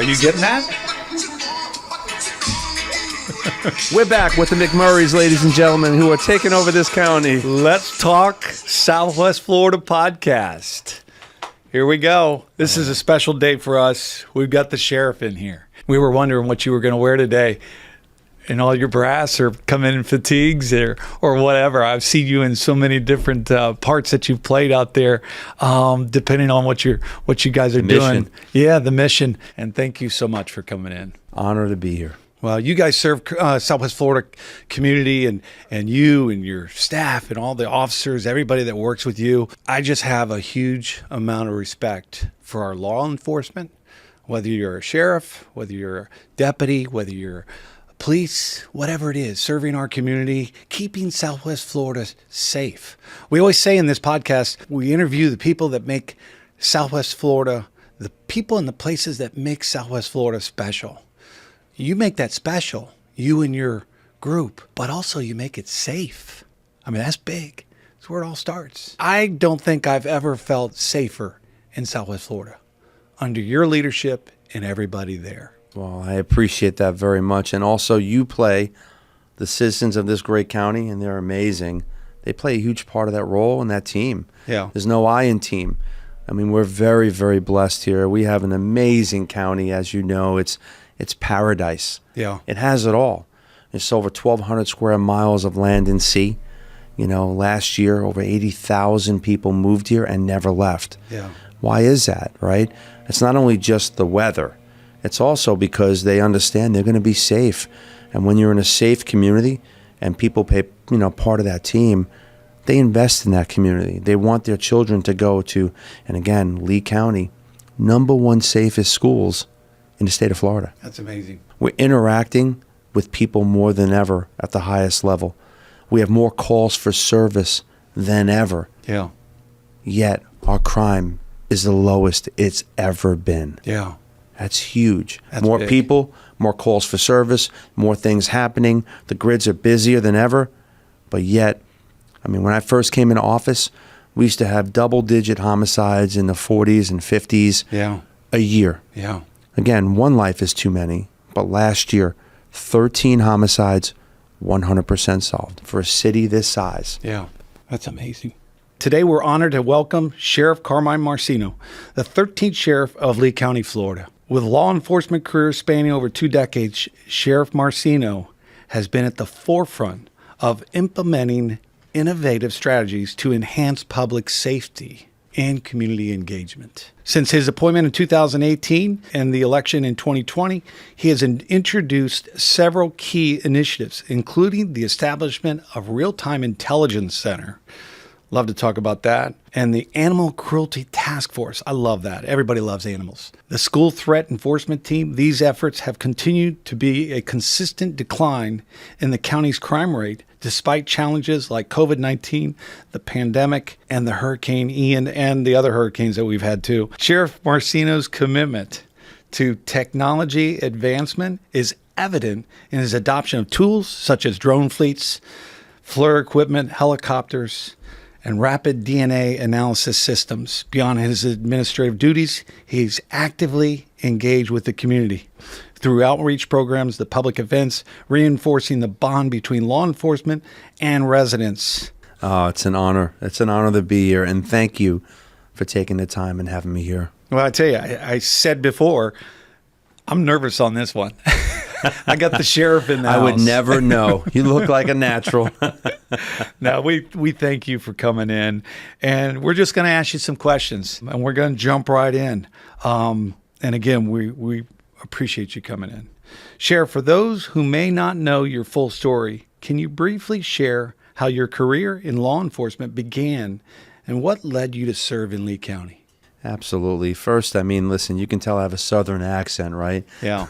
you getting that? We're back with the McMurrays, ladies and gentlemen, who are taking over this county. Let's talk Southwest Florida podcast. Here we go. This is a special day for us. We've got the sheriff in here. We were wondering what you were going to wear today. And all your brass or come in fatigues or whatever. I've seen you in so many different parts that you've played out there, depending on what you guys are doing. Yeah, the mission. And thank you so much for coming in. Honor to be here. Well, you guys serve Southwest Florida community and you and your staff and all the officers, everybody that works with you. I just have a huge amount of respect for our law enforcement, whether you're a sheriff, whether you're a deputy, whether you're police, whatever it is, serving our community, keeping Southwest Florida safe. We always say in this podcast, we interview the people that make Southwest Florida, the people and the places that make Southwest Florida special. You make that special, you and your group, but also you make it safe. I mean, that's big. That's where it all starts. I don't think I've ever felt safer in Southwest Florida under your leadership and everybody there. Well, I appreciate that very much. And also, you play the citizens of this great county, and they're amazing. They play a huge part of that role in that team. Yeah. There's no I in team. I mean, we're very, very blessed here. We have an amazing county, as you know. It's paradise. Yeah. It has it all. It's over 1,200 square miles of land and sea. You know, last year, over 80,000 people moved here and never left. Yeah. Why is that, right? It's not only just the weather. It's also because they understand they're going to be safe. And when you're in a safe community and people pay, part of that team, they invest in that community. They want their children to go to, and again, Lee County, #1 safest schools in the state of Florida. That's amazing. We're interacting with people more than ever at the highest level. We have more calls for service than ever. Yeah. Yet our crime is the lowest it's ever been. Yeah. That's huge. That's more big. people, more calls for service, more things happening. The grids are busier than ever. But yet, I mean, when I first came into office, we used to have double-digit homicides in the 40s and 50s a year. Yeah. Again, one life is too many. But last year, 13 homicides, 100% solved for a city this size. Yeah. That's amazing. Today, we're honored to welcome Sheriff Carmine Marceno, the 13th Sheriff of Lee County, Florida. With law enforcement careers spanning over 2 decades, Sheriff Marceno has been at the forefront of implementing innovative strategies to enhance public safety and community engagement. Since his appointment in 2018 and the election in 2020, he has introduced several key initiatives, including the establishment of Real-Time Intelligence Center. Love to talk about that. And the Animal Cruelty Task Force. I love that. Everybody loves animals. The School Threat Enforcement Team. These efforts have continued to be a consistent decline in the county's crime rate, despite challenges like COVID-19, the pandemic, and the Hurricane Ian, and the other hurricanes that we've had too. Sheriff Marceno's commitment to technology advancement is evident in his adoption of tools such as drone fleets, FLIR equipment, helicopters, and rapid DNA analysis systems. Beyond his administrative duties, he's actively engaged with the community through outreach programs, the public events, reinforcing the bond between law enforcement and residents. Oh, it's an honor. It's an honor to be here, and thank you for taking the time and having me here. Well, I tell you, I said before, I'm nervous on this one. I got the sheriff in the house. I would never know. You look like a natural. No, we thank you for coming in. And we're just going to ask you some questions. And we're going to jump right in. And again, we appreciate you coming in. Sheriff, for those who may not know your full story, can you briefly share how your career in law enforcement began and what led you to serve in Lee County? Absolutely. First, I mean, listen, you can tell I have a southern accent, right? Yeah.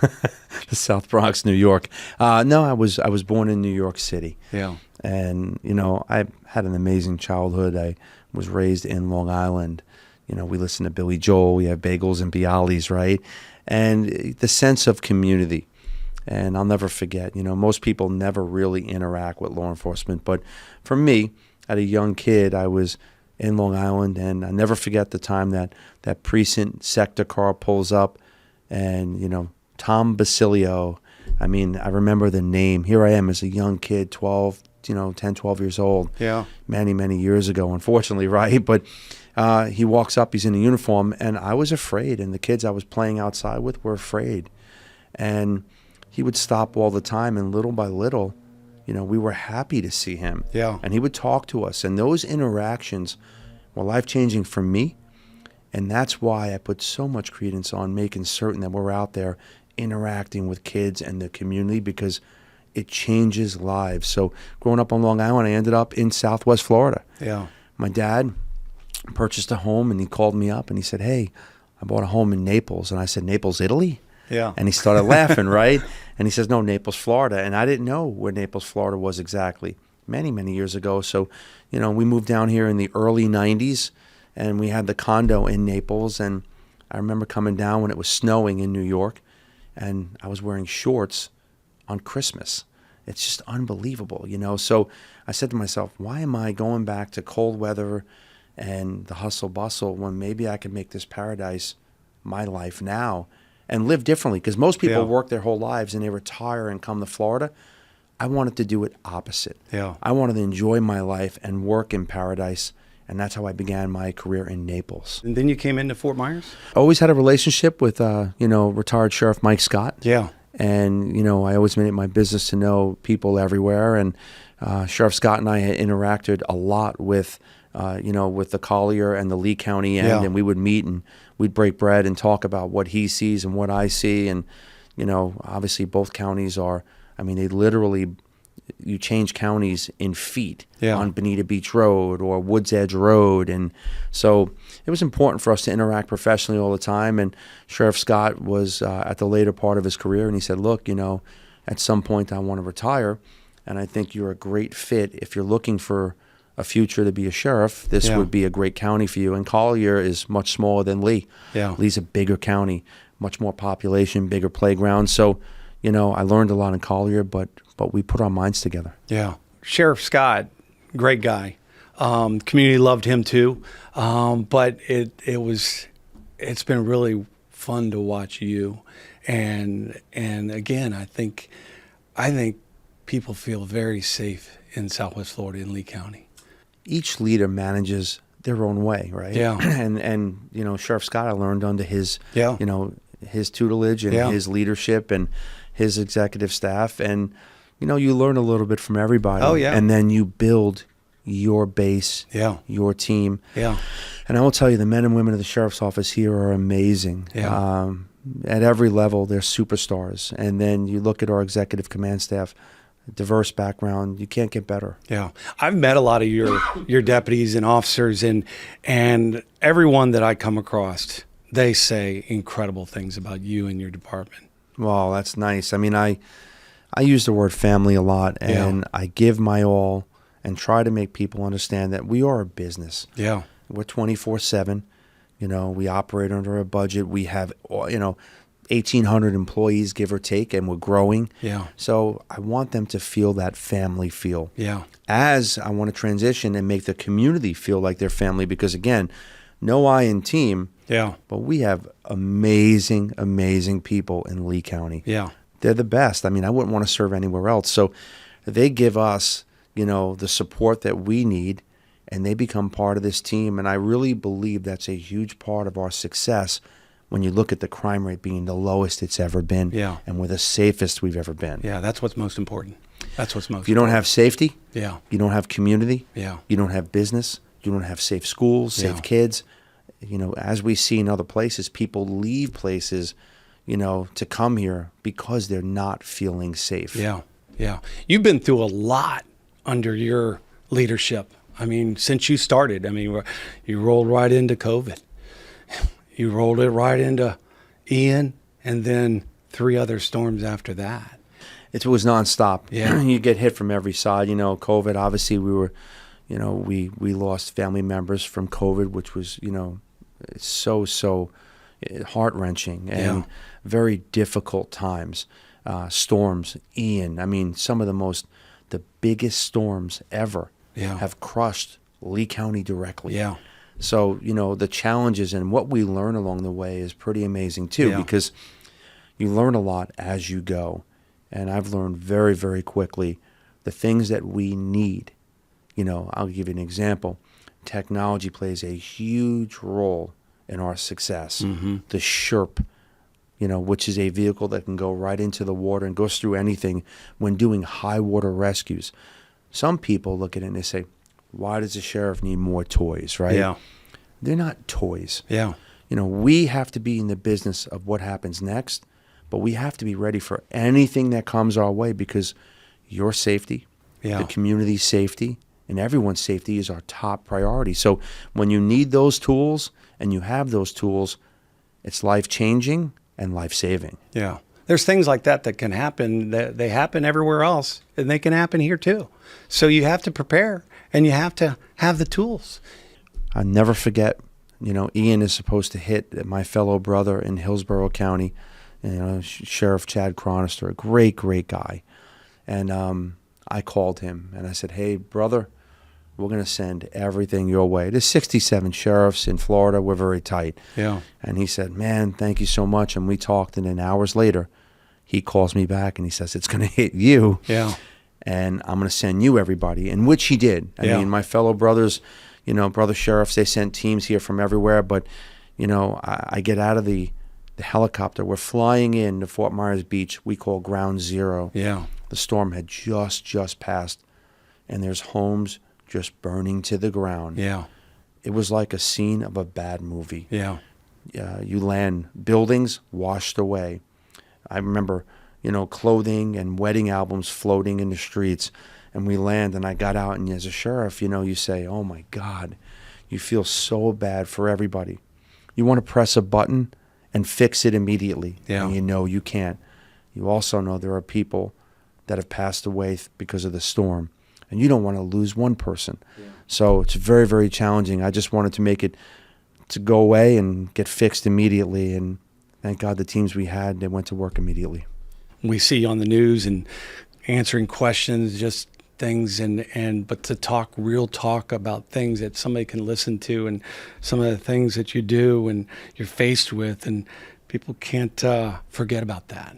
The South Bronx, New York. No, I was born in New York City. Yeah. And, I had an amazing childhood. I was raised in Long Island. We listen to Billy Joel. We have bagels and Bialys, right? And the sense of community. And I'll never forget, most people never really interact with law enforcement. But for me, as a young kid, I was in Long Island, and I never forget the time that precinct sector car pulls up, and, Tom Basilio. I mean, I remember the name. Here I am as a young kid, 12, 10, 12 years old. Yeah. Many, many years ago, unfortunately, right? But he walks up, he's in a uniform, and I was afraid, and the kids I was playing outside with were afraid. And he would stop all the time, and little by little, we were happy to see him. Yeah. And he would talk to us, and those interactions were life-changing for me, and that's why I put so much credence on making certain that we're out there interacting with kids and the community, because it changes lives. So growing up on Long Island, I ended up in Southwest Florida. Yeah. My dad purchased a home, and he called me up and he said, "Hey, I bought a home in Naples." And I said, "Naples, Italy?" Yeah. And he started laughing, right? And he says, "No, Naples, Florida." And I didn't know where Naples, Florida was exactly, many, many years ago. So, we moved down here in the early 90s, and we had the condo in Naples. And I remember coming down when it was snowing in New York, and I was wearing shorts on Christmas. It's just unbelievable, So I said to myself, why am I going back to cold weather and the hustle bustle when maybe I could make this paradise my life now and live differently? Because most people work their whole lives and they retire and come to Florida. I wanted to do it opposite. Yeah. I wanted to enjoy my life and work in paradise, and that's how I began my career in Naples. And then you came into Fort Myers? Always had a relationship with, retired Sheriff Mike Scott. Yeah. And, I always made it my business to know people everywhere. And Sheriff Scott and I had interacted a lot with, with the Collier and the Lee County end. Yeah. And we would meet and we'd break bread and talk about what he sees and what I see. And, obviously both counties they literally, you change counties in feet on Bonita Beach Road or Woods Edge Road. And so it was important for us to interact professionally all the time. And Sheriff Scott was at the later part of his career, and he said, "Look, at some point I want to retire, and I think you're a great fit. If you're looking for a future to be a sheriff, this would be a great county for you." And Collier is much smaller than Lee. Yeah. Lee's a bigger county, much more population, bigger playground. So, I learned a lot in Collier, but we put our minds together. Yeah. Sheriff Scott, great guy. Community loved him too. But it's been really fun to watch you. And again, I think people feel very safe in Southwest Florida in Lee County. Each leader manages their own way, right? Yeah. And Sheriff Scott, I learned under his Yeah. his tutelage and his leadership and his executive staff, and you learn a little bit from everybody. Oh, yeah. And then you build your base, Yeah. your team. Yeah. And I will tell you, the men and women of the sheriff's office here are amazing. Yeah. At every level, they're superstars. And then you look at our executive command staff, diverse background. You can't get better. Yeah. I've met a lot of your deputies and officers, and everyone that I come across, they say incredible things about you and your department. Well, that's nice. I use the word family a lot, and I give my all and try to make people understand that we are a business. Yeah. We're 24/7. We operate under a budget. We have, 1,800 employees, give or take, and we're growing. Yeah. So I want them to feel that family feel. Yeah. As I want to transition and make the community feel like they're family, because again, no I in team. Yeah. But we have amazing, amazing people in Lee County. Yeah. They're the best. I wouldn't want to serve anywhere else. So they give us, the support that we need, and they become part of this team. And I really believe that's a huge part of our success when you look at the crime rate being the lowest it's ever been. Yeah. And we're the safest we've ever been. Yeah. That's what's most important. If you don't have safety, Yeah. you don't have community, Yeah. you don't have business, you don't have safe schools, safe kids. As we see in other places, people leave places, to come here because they're not feeling safe. Yeah. Yeah. You've been through a lot under your leadership. Since you started, you rolled right into COVID. You rolled it right into Ian, and then 3 other storms after that. It was nonstop. Yeah. You get hit from every side. COVID, obviously we were, we lost family members from COVID, which was, so heart-wrenching and very difficult times. Storms, Ian, some of the biggest storms ever have crushed Lee County directly. Yeah. So, the challenges and what we learn along the way is pretty amazing too, because you learn a lot as you go. And I've learned very, very quickly the things that we need. I'll give you an example. Technology plays a huge role in our success. Mm-hmm. The SHERP, which is a vehicle that can go right into the water and goes through anything when doing high water rescues. Some people look at it and they say, why does the sheriff need more toys, right? Yeah. They're not toys. Yeah. We have to be in the business of what happens next, but we have to be ready for anything that comes our way, because your safety, the community's safety, and everyone's safety is our top priority. So when you need those tools and you have those tools, it's life-changing and life-saving. Yeah. There's things like that can happen. They happen everywhere else, and they can happen here too. So you have to prepare, and you have to have the tools. I'll never forget, Ian is supposed to hit my fellow brother in Hillsborough County, Sheriff Chad Chronister, a great, great guy. And I called him and I said, hey, brother, we're going to send everything your way. There's 67 sheriffs in Florida. We're very tight. Yeah. And he said, man, thank you so much. And we talked, and then hours later, he calls me back and he says, it's going to hit you. Yeah. And I'm going to send you everybody, and which he did. I mean, my fellow brothers, brother sheriffs, they sent teams here from everywhere. But, I get out of the helicopter. We're flying in to Fort Myers Beach. We call Ground Zero. Yeah. The storm had just passed, and there's homes just burning to the ground. Yeah. It was like a scene of a bad movie. Yeah. You land, buildings washed away. I remember, clothing and wedding albums floating in the streets, and we land, and I got out, and as a sheriff, you say, oh my God, you feel so bad for everybody. You want to press a button and fix it immediately. Yeah. And you can't. You also know there are people that have passed away because of the storm, and you don't want to lose one person. Yeah. So it's very, very challenging. I just wanted to make it to go away and get fixed immediately, and thank God the teams we had, they went to work immediately. We see you on the news and answering questions, just things, but to talk real talk about things that somebody can listen to, and some of the things that you do and you're faced with, and people can't forget about that.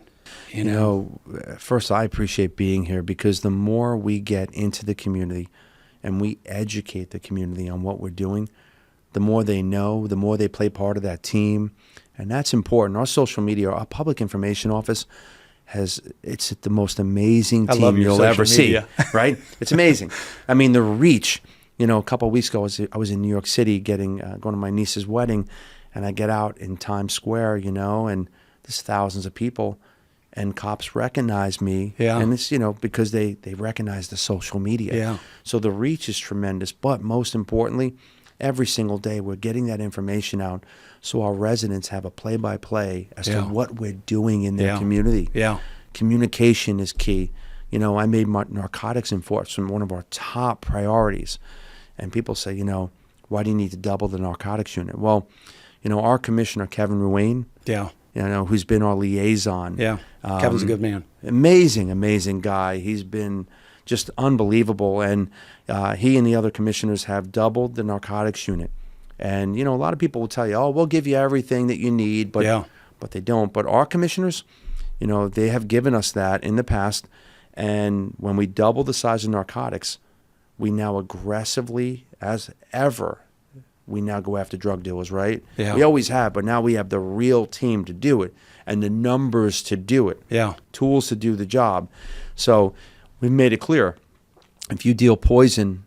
First, I appreciate being here, because the more we get into the community and we educate the community on what we're doing, the more they know, the more they play part of that team. And that's important. Our social media, our public information office, it's the most amazing team you'll ever see, right? It's amazing. I mean, the reach, a couple of weeks ago, I was in New York City going to my niece's wedding, and I get out in Times Square, and there's thousands of people, and cops recognize me. Yeah. And it's, because they recognize the social media. Yeah. So the reach is tremendous. But most importantly, every single day we're getting that information out, so our residents have a play-by-play as to what we're doing in their community. Yeah. Communication is key. I made narcotics enforcement one of our top priorities. And people say, why do you need to double the narcotics unit? Well, our commissioner, Kevin Ruane, who's been our liaison. Yeah, Kevin's a good man. Amazing guy. He's been just unbelievable. And he and the other commissioners have doubled the narcotics unit. And, a lot of people will tell you, oh, we'll give you everything that you need, but they don't. But our commissioners, they have given us that in the past. And when we double the size of narcotics, we now aggressively, as ever, we now go after drug dealers, right? Yeah. We always have, but now we have the real team to do it and the numbers to do it. Yeah. Tools to do the job. So we've made it clear, if you deal poison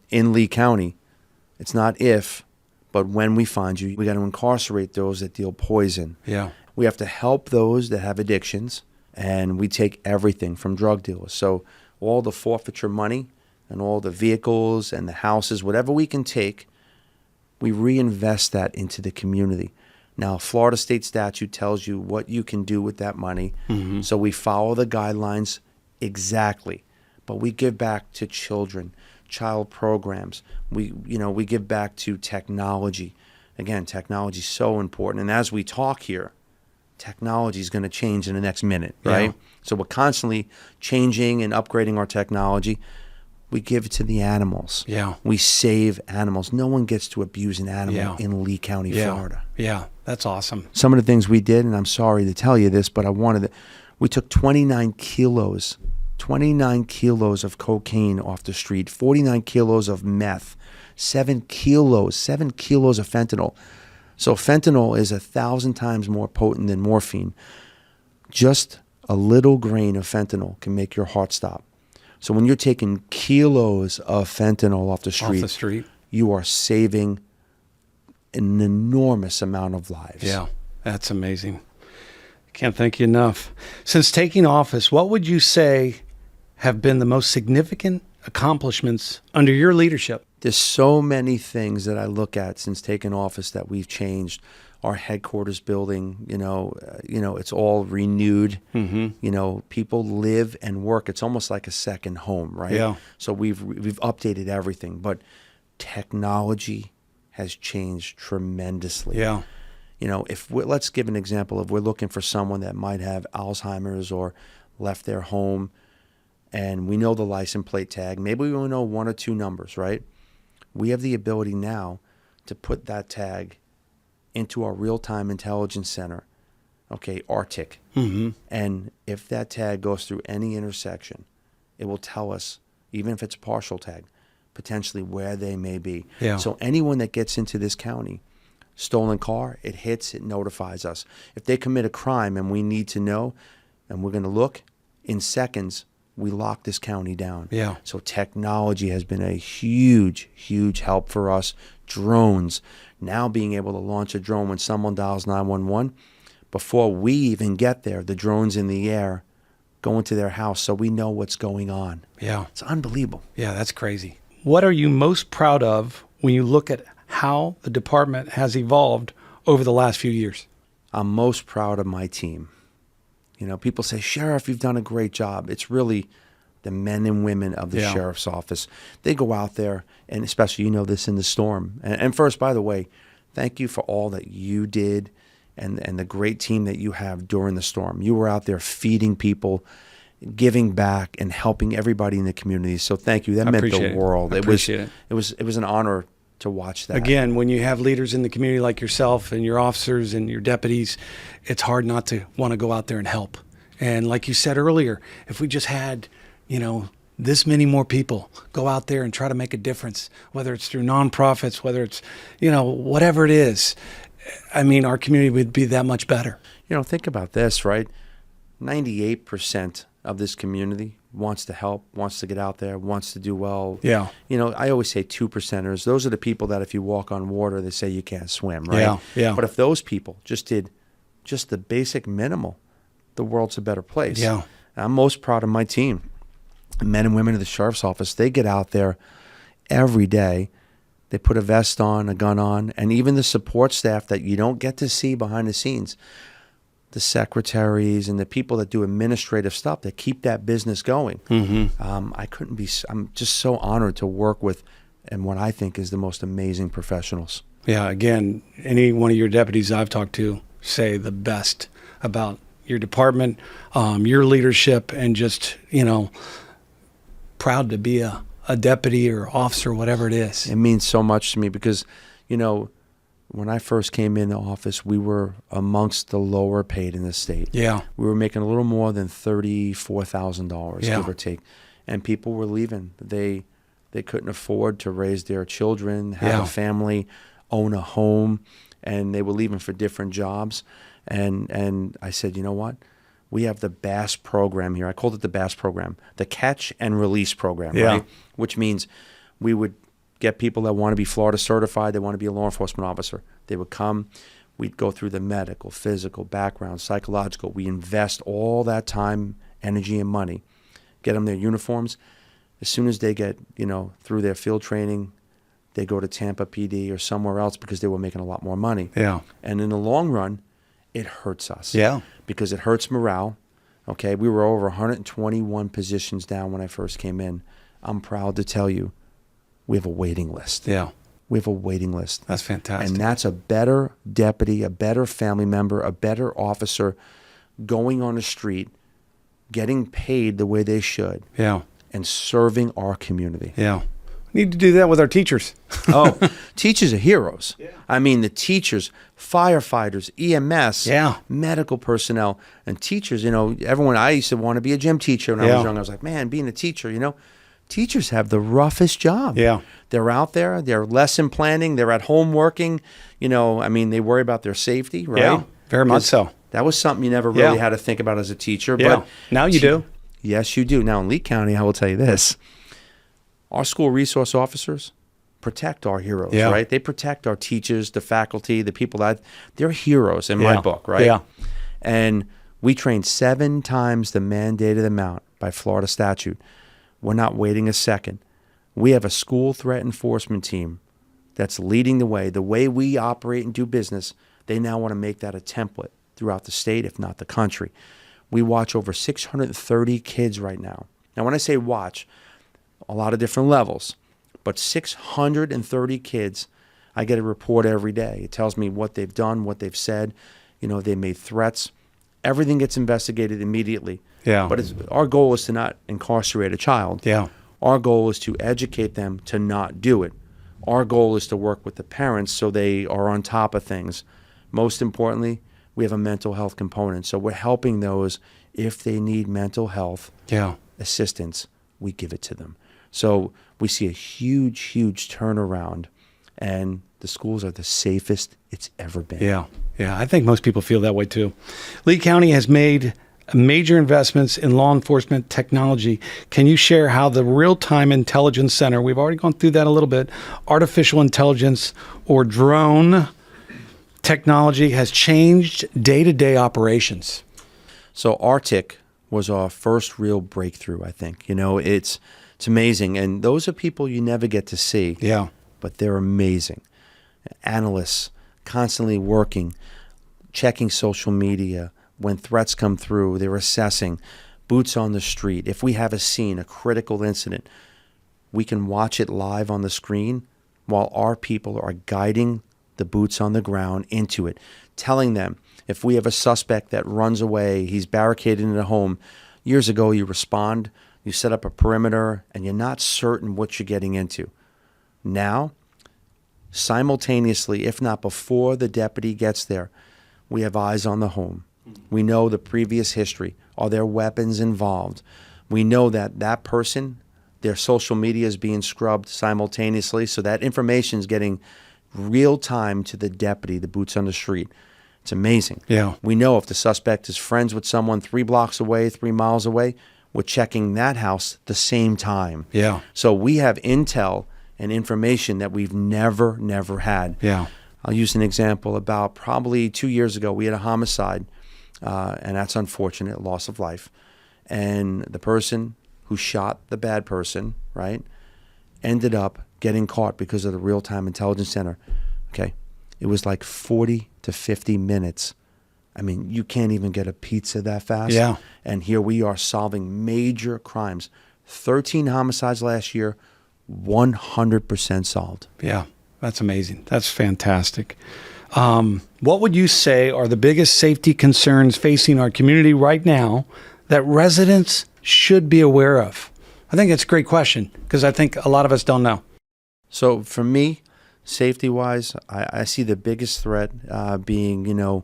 in Lee County, it's not if, but when we find you, we got to incarcerate those that deal poison. Yeah. We have to help those that have addictions, and we take everything from drug dealers. So all the forfeiture money and all the vehicles and the houses, whatever we can take, we reinvest that into the community. Now, Florida state statute tells you what you can do with that money. Mm-hmm. So we follow the guidelines exactly. But we give back to children, child programs. We give back to technology. Again, technology is so important. And as we talk here, technology is going to change in the next minute, right? Yeah. So we're constantly changing and upgrading our technology. We give it to the animals. Yeah. We save animals. No one gets to abuse an animal in Lee County, Florida. Yeah, that's awesome. Some of the things we did, and I'm sorry to tell you this, but we took 29 kilos of cocaine off the street, 49 kilos of meth, 7 kilos of fentanyl. So fentanyl is 1,000 times more potent than morphine. Just a little grain of fentanyl can make your heart stop. So when you're taking kilos of fentanyl off the street, you are saving an enormous amount of lives. Yeah, that's amazing. Can't thank you enough. Since taking office, what would you say have been the most significant accomplishments under your leadership? There's so many things that I look at since taking office that we've changed. Our headquarters building, it's all renewed. Mm-hmm. People live and work. It's almost like a second home, right? Yeah. So we've updated everything, but technology has changed tremendously. Yeah. Let's give an example. If we're looking for someone that might have Alzheimer's or left their home, and we know the license plate tag, maybe we only know 1 or 2 numbers, right? We have the ability now to put that tag into our real-time intelligence center, RTIC. Mm-hmm. And if that tag goes through any intersection, it will tell us, even if it's a partial tag, potentially where they may be. Yeah. So anyone that gets into this county, stolen car, it notifies us. If they commit a crime and we need to know, and we're going to look, in seconds, we lock this county down. Yeah. So technology has been a huge, huge help for us. Drones, now being able to launch a drone when someone dials 911, before we even get there, the drone's in the air going to their house so we know what's going on. Yeah. It's unbelievable. Yeah, that's crazy. What are you most proud of when you look at how the department has evolved over the last few years? I'm most proud of my team. People say, Sheriff, you've done a great job. It's really the men and women of the sheriff's office. They go out there, and especially, this in the storm. And first, by the way, thank you for all that you did and the great team that you have during the storm. You were out there feeding people, giving back, and helping everybody in the community. So thank you. That meant the world. I appreciate it. It was an honor to watch that. Again, when you have leaders in the community like yourself and your officers and your deputies, it's hard not to want to go out there and help. And like you said earlier, if we just had, this many more people go out there and try to make a difference, whether it's through nonprofits, whether it's, whatever it is, our community would be that much better. Think about this, right? 98% of this community wants to help, wants to get out there, wants to do well. Yeah. I always say 2%ers. Those are the people that if you walk on water, they say you can't swim, right? Yeah, yeah. But if those people just did just the basic minimal, the world's a better place. Yeah. I'm most proud of my team. Men and women of the sheriff's office, they get out there every day. They put a vest on, a gun on, and even the support staff that you don't get to see behind the scenes, the secretaries and the people that do administrative stuff that keep that business going. Mm-hmm. I'm just so honored to work with and what I think is the most amazing professionals. Yeah, again, any one of your deputies I've talked to say the best about your department, your leadership, and just, proud to be a deputy or officer, whatever it is. It means so much to me because, when I first came in the office, we were amongst the lower paid in the state. Yeah. We were making a little more than $34,000, Yeah. give or take. And people were leaving. They couldn't afford to raise their children, have Yeah. a family, own a home, and they were leaving for different jobs. And I said, you know what? We have the BASS program here. I called it the BASS program, the Catch and Release program, Yeah. right? Which means we would get people that want to be Florida certified, they want to be a law enforcement officer. They would come, we'd go through the medical, physical, background, psychological. We invest all that time, energy, and money, get them their uniforms. As soon as they get, through their field training, they go to Tampa PD or somewhere else because they were making a lot more money. Yeah. And in the long run, it hurts us. Yeah. Because it hurts morale. Okay, we were over 121 positions down when I first came in. I'm proud to tell you, we have a waiting list. Yeah. We have a waiting list. That's fantastic. And that's a better deputy, a better family member, a better officer going on the street, getting paid the way they should. Yeah. and serving our community. Yeah. We need to do that with our teachers. Oh, teachers are heroes. Yeah. I mean, the teachers, firefighters, EMS, medical personnel, and teachers, everyone, I used to want to be a gym teacher when I was young. I was like, man, being a teacher, teachers have the roughest job. Yeah. They're out there, they're lesson planning, they're at home working, they worry about their safety, right? Yeah, very much so. That was something you never really had to think about as a teacher. Yeah. But now you do. Yes, you do. Now in Lee County, I will tell you this. Our school resource officers protect our heroes, right? They protect our teachers, the faculty, the people they're heroes in my book, right? Yeah. And we train 7 times the mandated amount by Florida statute. We're not waiting a second. We have a school threat enforcement team that's leading the way. The way we operate and do business, they now want to make that a template throughout the state, if not the country. We watch over 630 kids right now. Now, when I say watch, a lot of different levels, but 630 kids, I get a report every day. It tells me what they've done, what they've said, they made threats. Everything gets investigated immediately. Yeah. But our goal is to not incarcerate a child. Yeah. Our goal is to educate them to not do it. Our goal is to work with the parents so they are on top of things. Most importantly, we have a mental health component. So we're helping those if they need mental health assistance, we give it to them. So we see a huge, huge turnaround, and the schools are the safest it's ever been. Yeah. I think most people feel that way too. Lee County has made major investments in law enforcement technology. Can you share how the Real-Time Intelligence Center, we've already gone through that a little bit, artificial intelligence or drone technology has changed day-to-day operations? So RTIC was our first real breakthrough, I think. It's amazing. And those are people you never get to see. Yeah. But they're amazing. Analysts constantly working, checking social media. When threats come through, they're assessing. Boots on the street. If we have a scene, a critical incident, we can watch it live on the screen while our people are guiding the boots on the ground into it, telling them if we have a suspect that runs away, he's barricaded in a home. Years ago, you respond, you set up a perimeter, and you're not certain what you're getting into. Now, simultaneously, if not before the deputy gets there, we have eyes on the home. We know the previous history. Are there weapons involved? We know that person, their social media is being scrubbed simultaneously, so that information is getting real time to the deputy, the boots on the street. It's amazing. Yeah. We know if the suspect is friends with someone 3 blocks away, 3 miles away, we're checking that house the same time. Yeah. So we have intel and information that we've never had. Yeah. I'll use an example. About probably 2 years ago, we had a homicide, and that's unfortunate, loss of life. And the person who shot the bad person, right, ended up getting caught because of the Real-Time Intelligence Center. Okay. It was like 40 to 50 minutes. I mean, you can't even get a pizza that fast. Yeah. And here we are solving major crimes. 13 homicides last year, 100% solved. Yeah, that's amazing. That's fantastic. What would you say are the biggest safety concerns facing our community right now that residents should be aware of? I think that's a great question because I think a lot of us don't know. So for me, safety-wise, I see the biggest threat being,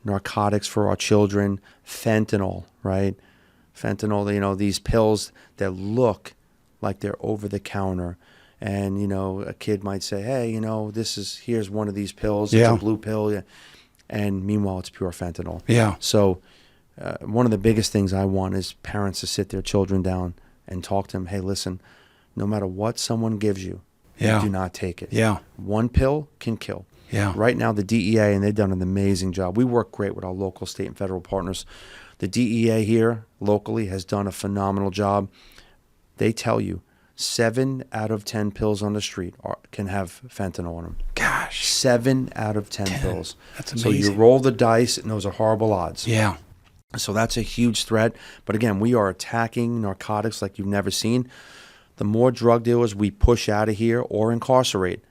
narcotics for our children, fentanyl, right? Fentanyl, these pills that look like they're over the counter. And, a kid might say, hey, here's one of these pills. It's a blue pill. Yeah. And meanwhile, it's pure fentanyl. Yeah. So one of the biggest things I want is parents to sit their children down and talk to them. Hey, listen, no matter what someone gives you, do not take it. Yeah. One pill can kill. Yeah. Right now, the DEA, and they've done an amazing job. We work great with our local, state, and federal partners. The DEA here locally has done a phenomenal job. They tell you 7 out of 10 pills on the street can have fentanyl in them. Gosh. 7 out of 10 pills. That's amazing. So you roll the dice, and those are horrible odds. Yeah. So that's a huge threat. But again, we are attacking narcotics like you've never seen. The more drug dealers we push out of here or incarcerate,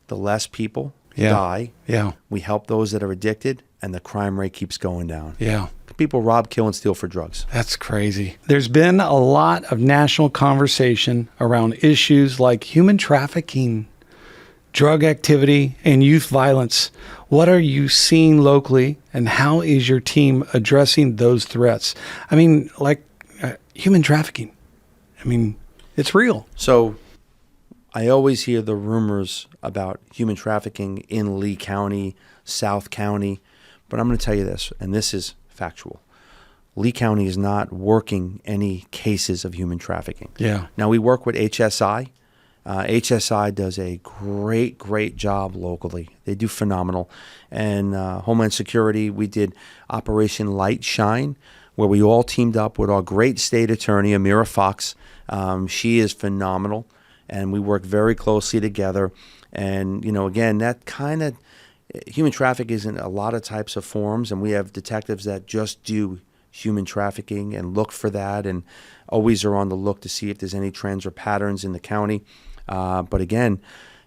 the less people die. Yeah. We help those that are addicted, and the crime rate keeps going down. Yeah. people rob, kill, and steal for drugs. That's crazy. There's been a lot of national conversation around issues like human trafficking, drug activity, and youth violence. What are you seeing locally, and how is your team addressing those threats? I mean, like human trafficking. I mean, it's real. So I always hear the rumors about human trafficking in Lee County, South County, but I'm going to tell you this, and this is factual. Lee County is not working any cases of human trafficking. Yeah. Now, we work with HSI. HSI does a great job locally. They do phenomenal. And Homeland Security, we did Operation Light Shine, where we all teamed up with our great state attorney, Amira Fox. She is phenomenal, and we work very closely together. And, you know, again, that kind of human trafficking is in a lot of types of forms, and we have detectives that just do human trafficking and look for that, and always are on the look to see if there's any trends or patterns in the county. But again,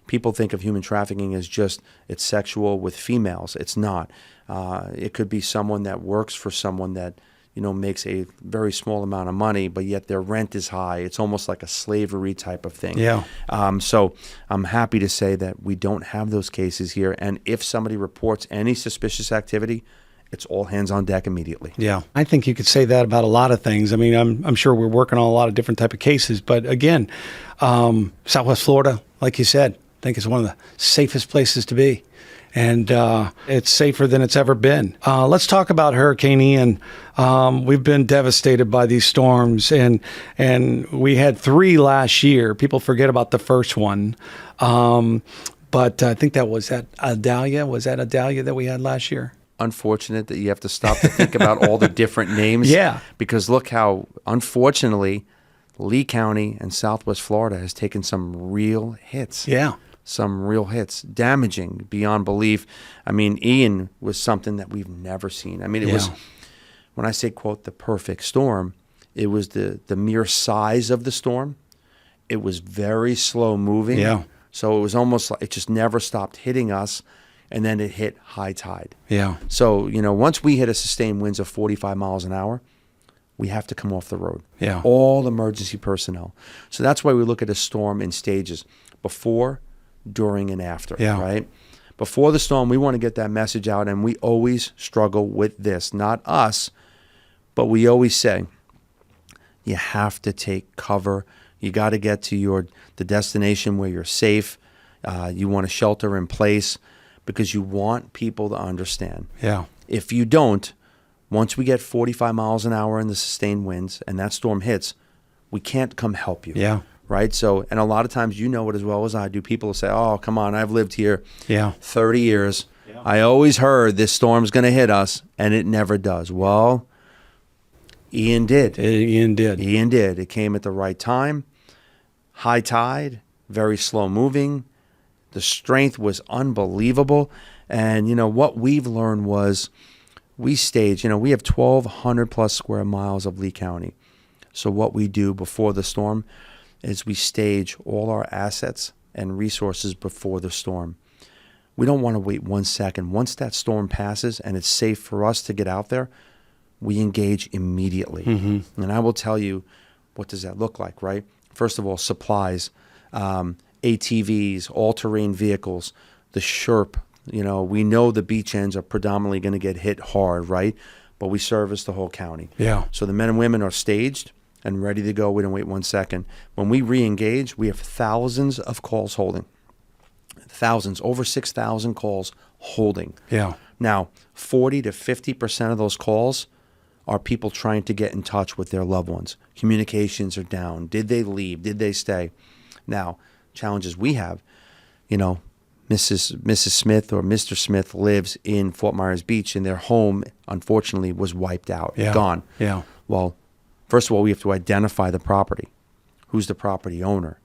people think of human trafficking as just it's sexual with females. It's not. It could be someone that works for someone that, you know, makes a very small amount of money, but yet their rent is high. It's almost like a slavery type of thing. Yeah. So I'm happy to say that we don't have those cases here. And if somebody reports any suspicious activity, it's all hands on deck immediately. Yeah, I think you could say that about a lot of things. I mean, I'm sure we're working on a lot of different type of cases, but again, Southwest Florida, like you said, I think it's one of the safest places to be, and it's safer than it's ever been. Let's talk about Hurricane Ian. We've been devastated by these storms, and we had 3 last year. People forget about the first one. But I think that was at Adalia. Was that Adalia that we had last year? Unfortunate that you have to stop to think about all the different names. Yeah. Because look how, unfortunately, Lee County and Southwest Florida has taken some real hits. Yeah. Some real hits, damaging beyond belief. I mean, Ian was something that we've never seen. I mean, it was, when I say, quote, the perfect storm, it was the mere size of the storm. It was very slow moving. Yeah. So it was almost like it just never stopped hitting us. And then it hit high tide. Yeah. So, you know, once we hit a sustained winds of 45 miles an hour, we have to come off the road. Yeah. All emergency personnel. So that's why we look at a storm in stages: before, during, and after. Yeah. Right? Before the storm, we want to get that message out, and we always struggle with this. Not us, but we always say, you have to take cover. You got to get to the destination where you're safe. You want to shelter in place, because you want people to understand. Yeah. If you don't, once we get 45 miles an hour in the sustained winds and that storm hits, we can't come help you. Yeah. Right? So, and a lot of times, you know it as well as I do, people will say, oh, come on, I've lived here 30 years. Yeah. I always heard this storm's going to hit us, and it never does. Well, Ian did. Ian did. It came at the right time. High tide, very slow moving. The strength was unbelievable. And, you know, what we've learned was we stage, you know, we have 1,200 plus square miles of Lee County. So what we do before the storm is we stage all our assets and resources before the storm. We don't want to wait 1 second. Once that storm passes and it's safe for us to get out there, we engage immediately. Mm-hmm. And I will tell you, what does that look like, right? First of all, supplies, ATVs, all-terrain vehicles, the Sherp. You know, we know the beach ends are predominantly going to get hit hard, right? But we service the whole county. Yeah. So the men and women are staged and ready to go. We don't wait 1 second. When we re-engage, we have thousands of calls holding. Thousands, over 6,000 calls holding. Yeah. Now, 40 to 50% of those calls are people trying to get in touch with their loved ones. Communications are down. Did they leave? Did they stay? Now, challenges we have, you know, Mrs. Smith or Mr. Smith lives in Fort Myers Beach, and their home, unfortunately, was wiped out, gone. Yeah. Well, first of all, we have to identify the property. Who's the property owner?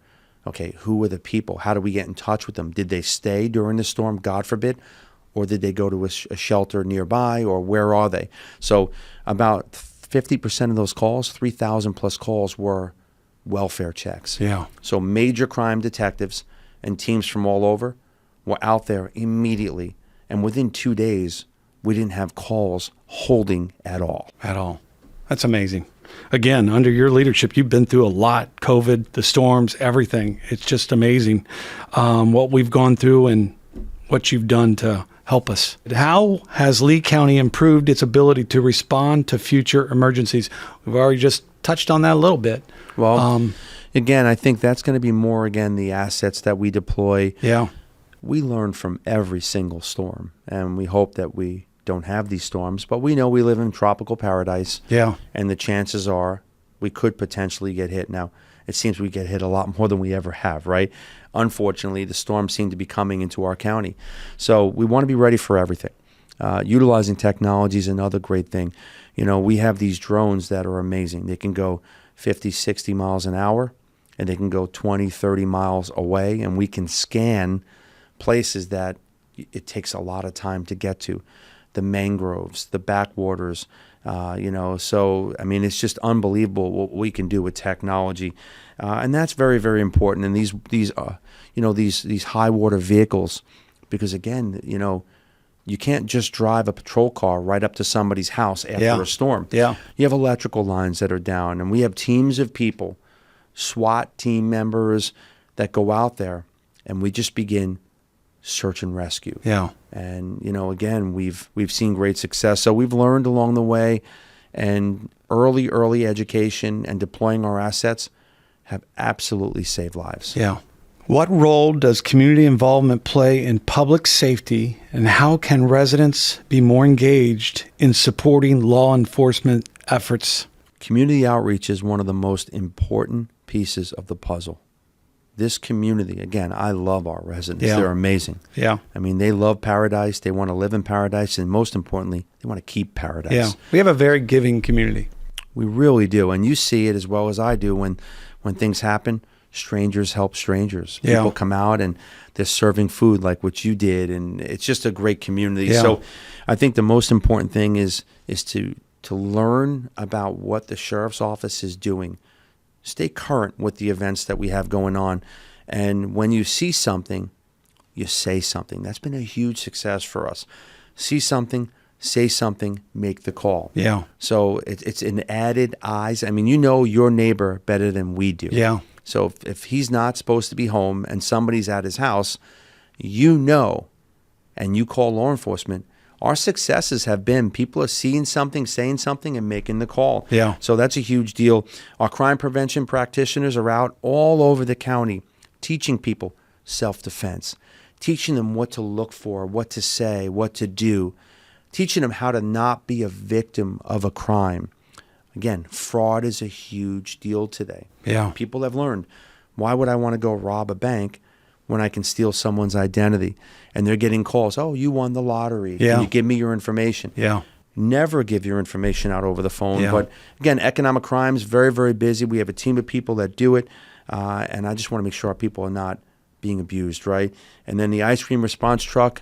Okay, who are the people? How do we get in touch with them? Did they stay during the storm, God forbid? Or did they go to a shelter nearby, or where are they? So about 50% of those calls, 3,000 plus calls, were welfare checks. Yeah. So major crime detectives and teams from all over were out there immediately, and within 2 days, we didn't have calls holding at all. At all. That's amazing. Again, under your leadership, you've been through a lot, COVID, the storms, everything. It's just amazing what we've gone through and what you've done to help us. How has Lee County improved its ability to respond to future emergencies? We've already just touched on that a little bit. Well, again, I think that's going to be more, again, the assets that we deploy. Yeah. We learn from every single storm, and we hope that we don't have these storms, but we know we live in tropical paradise. Yeah. And the chances are we could potentially get hit. Now, it seems we get hit a lot more than we ever have, right? Unfortunately, the storms seem to be coming into our county. So we want to be ready for everything. Utilizing technology is another great thing. You know, we have these drones that are amazing. They can go 50, 60 miles an hour, and they can go 20, 30 miles away, and we can scan places that it takes a lot of time to get to. The mangroves, the backwaters, so, I mean, it's just unbelievable what we can do with technology. And that's very, very important. And these high water vehicles, because again, you can't just drive a patrol car right up to somebody's house after a storm. Yeah. You have electrical lines that are down, and we have teams of people, SWAT team members that go out there, and we just begin search and rescue. Yeah. And, again, we've seen great success. So we've learned along the way, and early education and deploying our assets have absolutely saved lives. Yeah. What role does community involvement play in public safety, and how can residents be more engaged in supporting law enforcement efforts? Community outreach is one of the most important pieces of the puzzle. This community, again, I love our residents. Yeah. They're amazing. Yeah. I mean, they love paradise. They want to live in paradise. And most importantly, they want to keep paradise. Yeah. We have a very giving community. We really do. And you see it as well as I do when things happen. Strangers help strangers. Yeah. People come out and they're serving food like what you did. And it's just a great community. Yeah. So I think the most important thing is to learn about what the sheriff's office is doing. Stay current with the events that we have going on. And when you see something, you say something. That's been a huge success for us. See something, say something, make the call. Yeah. So it's an added eyes. I mean, you know your neighbor better than we do. Yeah. So if he's not supposed to be home and somebody's at his house, and you call law enforcement, our successes have been people are seeing something, saying something, and making the call. Yeah. So that's a huge deal. Our crime prevention practitioners are out all over the county teaching people self-defense, teaching them what to look for, what to say, what to do, teaching them how to not be a victim of a crime. Again, fraud is a huge deal today. Yeah. People have learned, why would I want to go rob a bank when I can steal someone's identity? And they're getting calls, oh, you won the lottery. Yeah. Can you give me your information? Yeah. Never give your information out over the phone. Yeah. But again, economic crime is very, very busy. We have a team of people that do it. And I just want to make sure our people are not being abused, right? And then the ice cream response truck,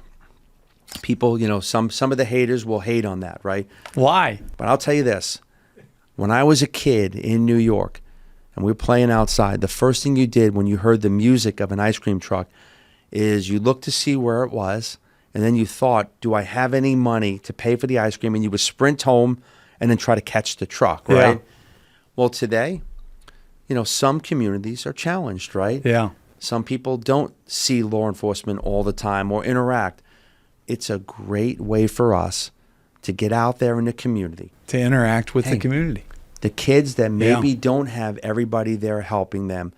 people, some of the haters will hate on that, right? Why? But I'll tell you this. When I was a kid in New York and we were playing outside, the first thing you did when you heard the music of an ice cream truck is you looked to see where it was, and then you thought, do I have any money to pay for the ice cream? And you would sprint home and then try to catch the truck, right? Yeah. Well, today, some communities are challenged, right? Yeah. Some people don't see law enforcement all the time or interact. It's a great way for us to get out there in the community. To interact with the community. The kids that maybe don't have everybody there helping them,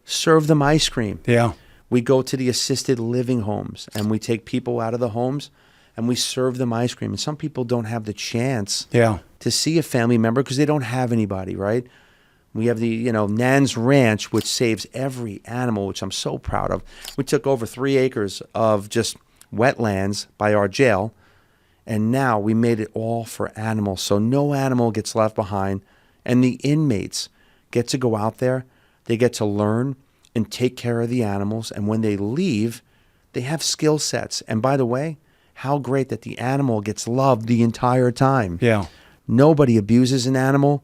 serve them ice cream. Yeah. We go to the assisted living homes and we take people out of the homes and we serve them ice cream. And some people don't have the chance to see a family member because they don't have anybody, right? We have the, Nan's Ranch, which saves every animal, which I'm so proud of. We took over 3 acres of just wetlands by our jail, and now we made it all for animals, so no animal gets left behind. And the inmates get to go out there, they get to learn and take care of the animals, and when they leave, they have skill sets. And by the way, how great that the animal gets loved the entire time. Yeah. Nobody abuses an animal.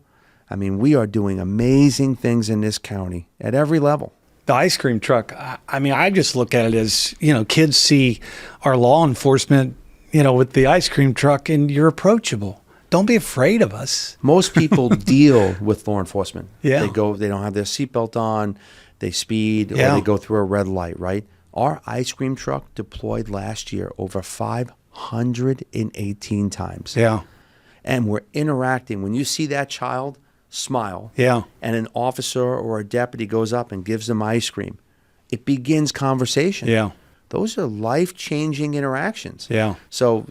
I mean, we are doing amazing things in this county at every level. The ice cream truck, I mean, I just look at it as, kids see our law enforcement, with the ice cream truck, and you're approachable. Don't be afraid of us. Most people deal with law enforcement. Yeah. They don't have their seatbelt on, they speed, or Yeah. they go through a red light, right? Our ice cream truck deployed last year over 518 times. Yeah. And we're interacting. When you see that child smile, Yeah. and an officer or a deputy goes up and gives them ice cream, it begins conversation. Yeah. Those are life-changing interactions. Yeah. So,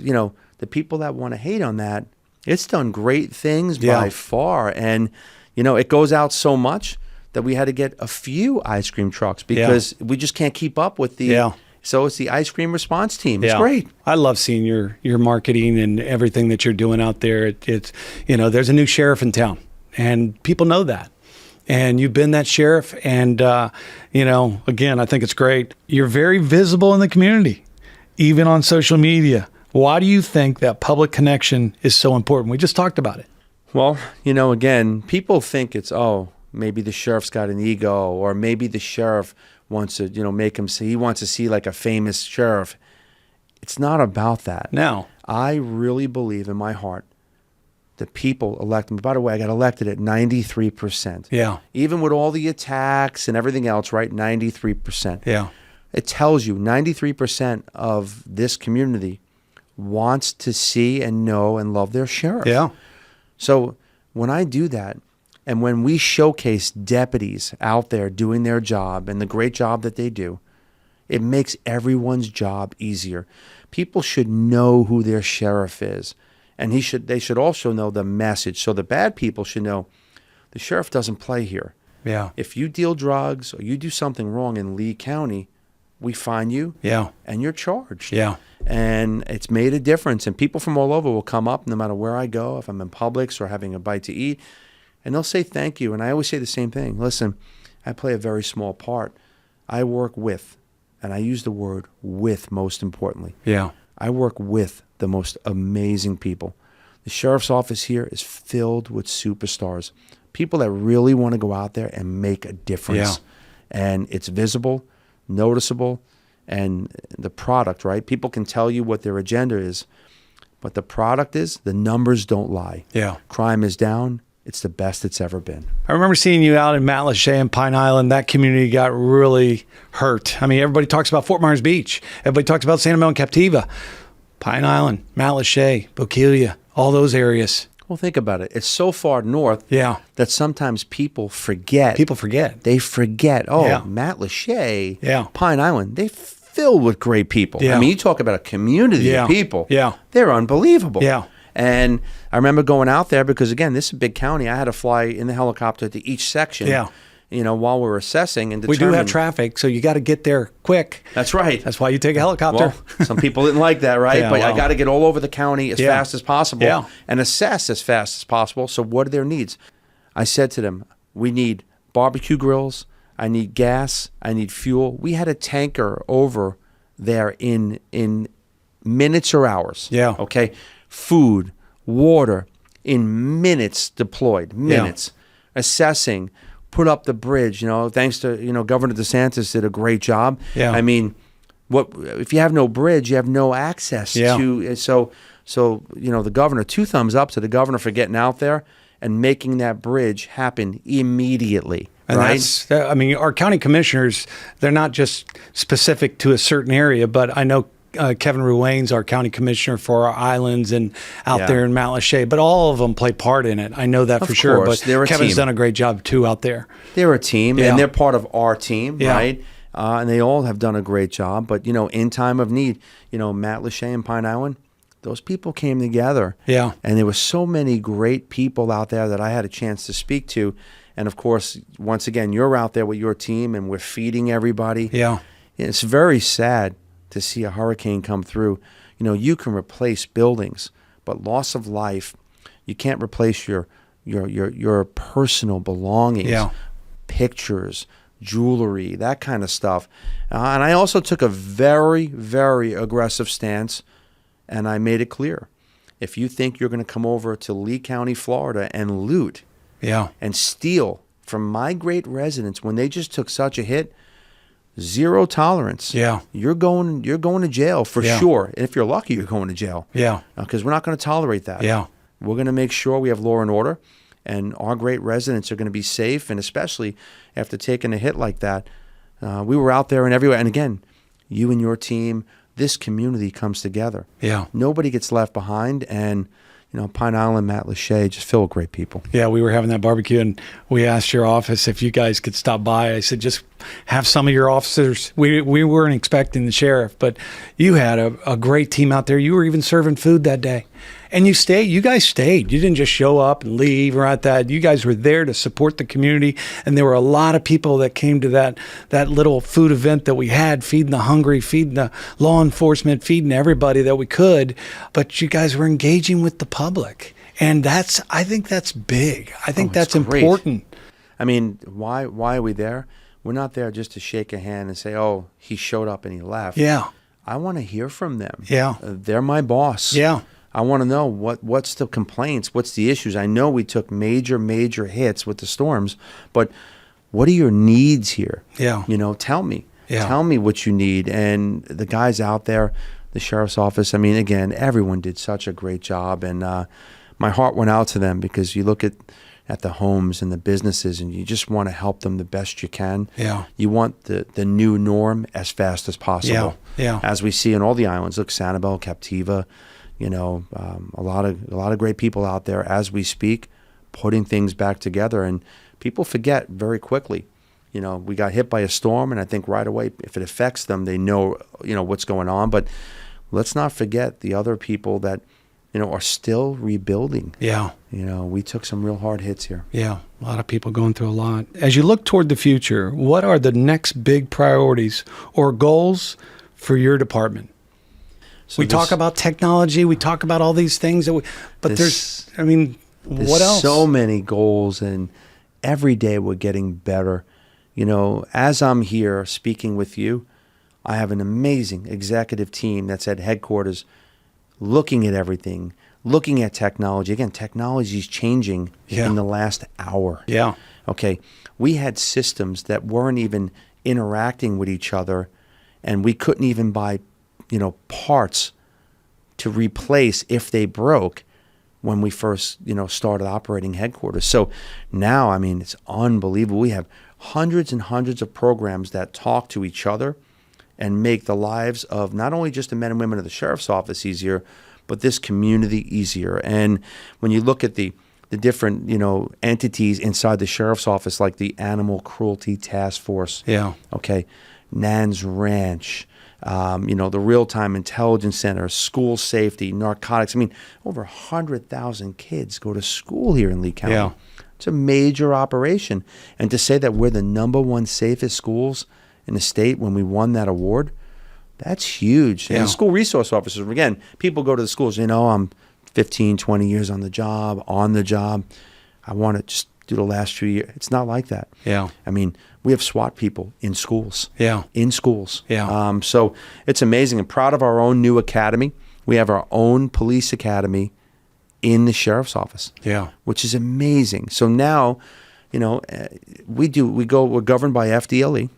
the people that want to hate on that, it's done great things Yeah. by far. And, it goes out so much that we had to get a few ice cream trucks because we just can't keep up with the... Yeah. So it's the ice cream response team. It's Yeah. great. I love seeing your marketing and everything that you're doing out there. It's there's a new sheriff in town, and people know that. And you've been that sheriff, and again, I think it's great. You're very visible in the community, even on social media. Why do you think that public connection is so important? We just talked about it. Well, again, people think it's, maybe the sheriff's got an ego, or maybe the sheriff wants to, make him see, he wants to see like a famous sheriff. It's not about that. No. I really believe in my heart the people elect me. By the way, I got elected at 93%. Yeah. Even with all the attacks and everything else, right? 93%. Yeah. It tells you 93% of this community wants to see and know and love their sheriff. Yeah. So when I do that, and when we showcase deputies out there doing their job and the great job that they do, it makes everyone's job easier. People should know who their sheriff is. And they should also know the message. So the bad people should know the sheriff doesn't play here. Yeah. If you deal drugs or you do something wrong in Lee County, we find you. Yeah. And you're charged. Yeah. And it's made a difference. And people from all over will come up no matter where I go, if I'm in Publix or having a bite to eat, and they'll say thank you. And I always say the same thing. Listen, I play a very small part. I work with, and I use the word with most importantly. Yeah. I work with the most amazing people. The sheriff's office here is filled with superstars, people that really want to go out there and make a difference. Yeah. And it's visible, noticeable, and the product, right? People can tell you what their agenda is, but the product is, the numbers don't lie. Yeah. Crime is down. It's the best it's ever been. I remember seeing you out in Matlacha and Pine Island. That community got really hurt. I mean, everybody talks about Fort Myers Beach. Everybody talks about Santa Mel and Captiva. Pine Island, Matlacha, Bokeelia, all those areas. Well, think about it. It's so far north that sometimes people forget. People forget. They forget, Yeah. Matlacha, Pine Island, they filled with great people. Yeah. I mean, you talk about a community of people. Yeah. They're unbelievable. Yeah. And I remember going out there because, again, this is a big county. I had to fly in the helicopter to each section. Yeah. While we're assessing and We determining. do have traffic, so you got to get there quick. That's right. That's why you take a helicopter. Well, some people didn't like that, right? Yeah, But well. I got to get all over the county as fast as possible Yeah. and assess as fast as possible. So what are their needs? I said to them, we need barbecue grills. I need gas. I need fuel. We had a tanker over there in minutes or hours. Yeah. Okay. Food, water, in minutes deployed. Minutes. Assessing. Put up the bridge, thanks to, Governor DeSantis did a great job. Yeah. I mean, if you have no bridge, you have no access to, so, the governor, 2 thumbs up to the governor for getting out there and making that bridge happen immediately. And right? our county commissioners, they're not just specific to a certain area, but I know Kevin Ruane's our county commissioner for our islands and out there in Matlacha, but all of them play part in it. I know that for sure. Course, but Kevin's done a great job too out there. They're a team, and they're part of our team, right? Yeah. And they all have done a great job. But in time of need, Matlacha and Pine Island, those people came together. Yeah. And there were so many great people out there that I had a chance to speak to. And of course, once again, you're out there with your team, and we're feeding everybody. Yeah. It's very sad to see a hurricane come through. You can replace buildings, but loss of life, you can't replace your personal belongings, pictures, jewelry, that kind of stuff. And I also took a very, very aggressive stance, and I made it clear. If you think you're going to come over to Lee County, Florida, and loot and steal from my great residents when they just took such a hit, zero tolerance. Yeah. You're going to jail for sure. And if you're lucky, you're going to jail. Yeah. Because we're not going to tolerate that. Yeah. We're going to make sure we have law and order, and our great residents are going to be safe. And especially after taking a hit like that, we were out there and everywhere. And again, you and your team, this community comes together. Yeah. Nobody gets left behind. And Pine Island, Matt Lachey, just filled with great people. Yeah, we were having that barbecue, and we asked your office if you guys could stop by. I said, just have some of your officers. We weren't expecting the sheriff, but you had a great team out there. You were even serving food that day. And you stayed. You guys stayed. You didn't just show up and leave or at that. You guys were there to support the community, and there were a lot of people that came to that little food event that we had, feeding the hungry, feeding the law enforcement, feeding everybody that we could. But you guys were engaging with the public, and I think that's big. I think that's great. important. I mean, why are we there? We're not there just to shake a hand and say, "Oh, he showed up and he left." Yeah. I want to hear from them. Yeah. They're my boss. Yeah. I want to know what's the complaints, what's the issues. I know we took major hits with the storms, but what are your needs here? Yeah. Tell me. Yeah. Tell me what you need. And the guys out there, the sheriff's office, I mean, again, everyone did such a great job. And my heart went out to them, because you look at the homes and the businesses, and you just want to help them the best you can. Yeah. You want the new norm as fast as possible. Yeah. As we see on all the islands. Look, Sanibel, Captiva, a lot of great people out there as we speak, putting things back together. And people forget very quickly. We got hit by a storm, and I think right away, if it affects them, they know what's going on. But let's not forget the other people that are still rebuilding. Yeah. We took some real hard hits here. Yeah, a lot of people going through a lot. As you look toward the future, what are the next big priorities or goals for your department? So we talk about technology, we talk about all these things, but there's what else? So many goals, and every day we're getting better. As I'm here speaking with you, I have an amazing executive team that's at headquarters looking at everything, looking at technology. Again, technology is changing in the last hour. Yeah. Okay. We had systems that weren't even interacting with each other, and we couldn't even buy parts to replace if they broke when we first, started operating headquarters. So now, it's unbelievable. We have hundreds and hundreds of programs that talk to each other and make the lives of not only just the men and women of the sheriff's office easier, but this community easier. And when you look at the different, entities inside the sheriff's office, like the Animal Cruelty Task Force. Yeah. Okay. Nan's Ranch. The Real-Time Intelligence Center, school safety, narcotics. Over 100,000 kids go to school here in Lee County. Yeah. It's a major operation. And to say that we're the #1 safest schools in the state when we won that award, that's huge. Yeah. And school resource officers, again, people go to the schools, I'm 15, 20 years on the job. I want to just do the last few years. It's not like that. Yeah. We have SWAT people in schools. Yeah. In schools. Yeah. So it's amazing. I'm proud of our own new academy. We have our own police academy in the sheriff's office. Yeah. Which is amazing. So now, we're governed by FDLE,